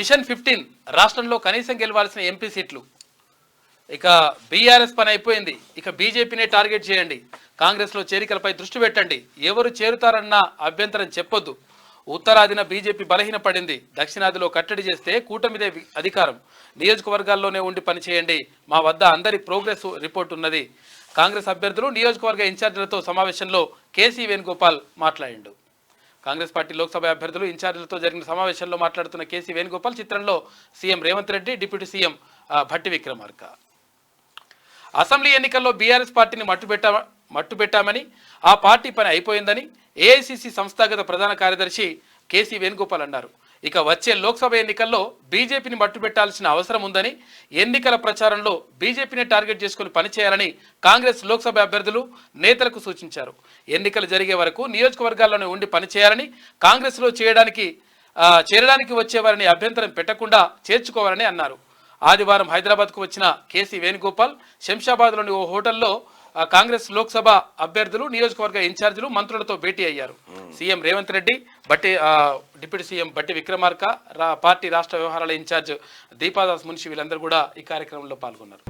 Machine 15 రాష్ట్రంలో కనీసం గెలవాల్సిన MP సీట్లు. ఇక బీఆర్ఎస్ పని అయిపోయింది. ఇక బీజేపీనే టార్గెట్ చేయండి. కాంగ్రెస్లో చేరికలపై దృష్టి పెట్టండి. ఎవరు చేరుతారన్న అభ్యంతరం చెప్పొద్దు. ఉత్తరాదిన బీజేపీ బలహీనపడింది. దక్షిణాదిలో కట్టడి చేస్తే కూటమిదే అధికారం. నియోజకవర్గాల్లోనే ఉండి పనిచేయండి. మా వద్ద అందరి ప్రోగ్రెస్ రిపోర్ట్ ఉన్నది. కాంగ్రెస్ అభ్యర్థులు నియోజకవర్గ ఇన్ఛార్జీలతో సమావేశంలో కేసీ వేణుగోపాల్ మాట్లాడిండు. కాంగ్రెస్ పార్టీ లోక్సభ అభ్యర్థులు ఇన్ఛార్జీలతో జరిగిన సమావేశంలో మాట్లాడుతున్న కేసీ వేణుగోపాల్ చిత్రంలో CM Revanth Reddy, deputy CM Bhatti Vikramarka. Assembly ఎన్నికల్లో బీఆర్ఎస్ పార్టీని మట్టుబెట్టామని, ఆ పార్టీ పని అయిపోయిందని ఏఐసీసీ సంస్థాగత ప్రధాన కార్యదర్శి కేసీ వేణుగోపాల్ అన్నారు. ఇక వచ్చే లోక్సభ ఎన్నికల్లో బీజేపీని మట్టుబెట్టాల్సిన అవసరం ఉందని, ఎన్నికల ప్రచారంలో బీజేపీని టార్గెట్ చేసుకుని పనిచేయాలని కాంగ్రెస్ లోక్సభ అభ్యర్థులు నేతలకు సూచించారు. ఎన్నికలు జరిగే వరకు నియోజకవర్గాల్లోనే ఉండి పనిచేయాలని, కాంగ్రెస్లో చేరడానికి వచ్చేవారిని అభ్యంతరం పెట్టకుండా చేర్చుకోవాలని అన్నారు. ఆదివారం హైదరాబాద్కు వచ్చిన కేసీ వేణుగోపాల్ శంషాబాద్లోని ఓ హోటల్లో కాంగ్రెస్ లోక్సభ అభ్యర్థులు, నియోజకవర్గ ఇన్ఛార్జీలు, మంత్రులతో భేటీ అయ్యారు. CM Revanth Reddy, deputy CM Bhatti Vikramarka, party రాష్ట్ర వ్యవహారాల ఇన్ఛార్జ్ దీపాదాస్ మున్షి వీళ్ళందరూ కూడా ఈ కార్యక్రమంలో పాల్గొన్నారు.